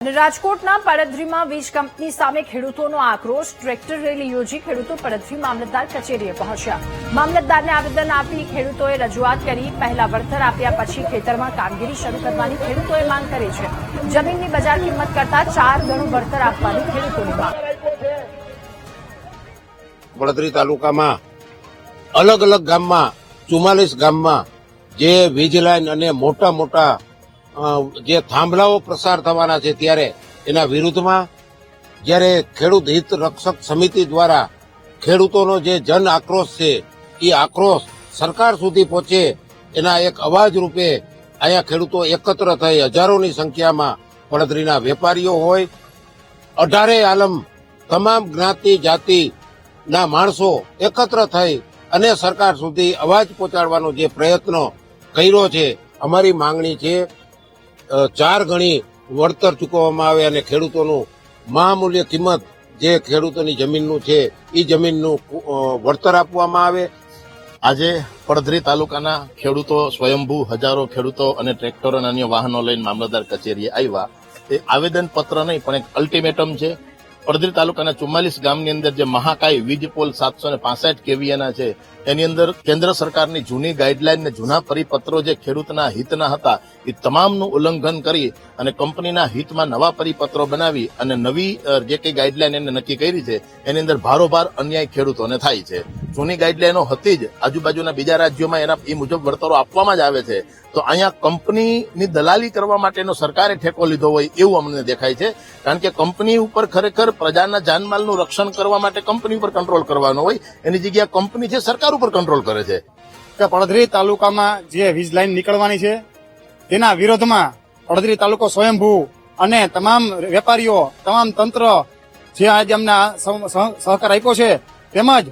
રાજકોટના પડધરીમાં વીજ કંપની સામે ખેડૂતોનો આક્રોશ. ટ્રેક્ટર રેલી યોજી ખેડૂતો પડધરી મામલતદાર કચેરીએ પહોંચ્યા. મામલતદારને આવેદન આપી ખેડૂતોએ રજૂઆત કરી. પહેલા વળતર આપ્યા પછી ખેતરમાં કામગીરી શરૂ કરવાની ખેડૂતોએ માંગ કરી છે. જમીનની બજાર કિંમત કરતા 4 ગણું વળતર આપવાની ખેડૂતોની માંગ. પડધરી તાલુકામાં અલગ અલગ ગામમાં 44 ગામમાં જે વીજ લાઈન અને મોટા મોટા જે થાંભલાઓ પ્રસાર થવાના છે ત્યારે એના વિરુદ્ધમાં જ્યારે ખેડૂત હિત રક્ષક સમિતિ દ્વારા ખેડૂતોનો જે જન આક્રોશ છે એ આક્રોશ સરકાર સુધી પહોંચે એના એક અવાજ રૂપે અહીંયા ખેડૂતો એકત્ર થઈ હજારોની સંખ્યામાં પડધરીના વેપારીઓ હોય 18 આલમ તમામ જ્ઞાતિ જાતિના માણસો એકત્ર થઈ અને સરકાર સુધી અવાજ પહોંચાડવાનો જે પ્રયત્નો કર્યો છે. અમારી માંગણી છે 4 ગણી વળતર ચૂકવવામાં આવે અને ખેડૂતોનું મહામૂલ્ય કિંમત જે ખેડૂતોની જમીનનું છે એ જમીનનું વળતર આપવામાં આવે. આજે પડધરી તાલુકાના ખેડૂતો સ્વયંભૂ હજારો ખેડૂતો અને ટ્રેક્ટરો અને અન્ય વાહનો લઈને મામલતદાર કચેરીએ આવ્યા. એ આવેદનપત્ર નહીં પણ એક અલ્ટિમેટમ છે. પડધરી તાલુકાના 44 ગામની અંદર જે મહાકાય વીજ પોલ 765 કેવીએના છે એની અંદર કેન્દ્ર સરકારની જૂની ગાઈડલાઈન ને જૂના પરિપત્રો જે ખેડૂતના હિતના હતા એ તમામનું ઉલ્લંઘન કરી અને કંપનીના હિતમાં નવા પરિપત્રો બનાવી અને નવી જે કઈ ગાઈડલાઈન એને નક્કી કરી છે એની અંદર ભારોભાર અન્યાય ખેડૂતોને થાય છે. જૂની ગાઈડલાઈનો હતી જ આજુબાજુના બીજા રાજ્યોમાં એના એ મુજબ વળતરો આપવામાં જ આવે છે. તો અહીંયા કંપનીની દલાલી કરવા માટેનો સરકારે ઠેકો લીધો હોય એવું અમને દેખાય છે. કારણ કે કંપની ઉપર ખરેખર પ્રજાના જાનમાલનું રક્ષણ કરવા માટે કંપની ઉપર કંટ્રોલ કરવાનો હોય એની જગ્યાએ કંપની છે સરકાર ઉપર કંટ્રોલ કરે છે. કે પડધરી તાલુકામાં જે વીજ લાઈન નીકળવાની છે તેના વિરોધમાં પડધરી તાલુકો સ્વયંભૂ અને તમામ વેપારીઓ તમામ તંત્ર જે આજે અમને સહકાર આપ્યો છે તેમજ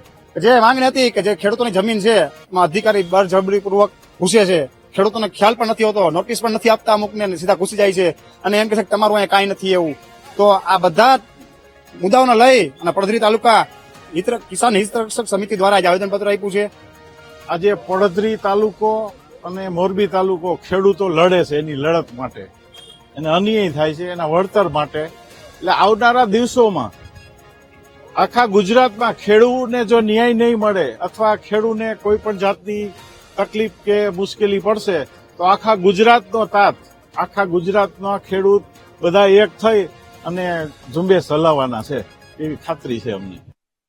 જે માંગણી હતી કે જે ખેડૂતોની જમીન છે એમાં અધિકારી બળજબરીપૂર્વક ઘૂસે છે. ખેડૂતોને ખ્યાલ પણ નથી હોતો, નોટિસ પણ નથી આપતા, અમુકને સીધા ઘૂસી જાય છે અને એમ કહે છે કે તમારું અહીંયા કાંઈ નથી એવું. તો આ બધા મુદ્દાઓને લઈ અને પડધરી તાલુકા કિસાન હિત રક્ષક સમિતિ દ્વારા આવેદનપત્ર આપ્યું છે. આજે પડધરી તાલુકો અને મોરબી તાલુકો ખેડૂતો લડે છે એની લડત માટે, એને અન્યાય થાય છે એના વળતર માટે. એટલે આવનારા દિવસોમાં આખા ગુજરાતમાં ખેડૂતને જો ન્યાય નહીં મળે અથવા ખેડૂતને કોઈ પણ જાતની તકલીફ કે મુશ્કેલી પડશે તો આખા ગુજરાતનો તાત, આખા ગુજરાતનો ખેડૂત બધા એક થઈ અને ઝુંબેશ હલાવવાના છે એવી ખાતરી છે અમને.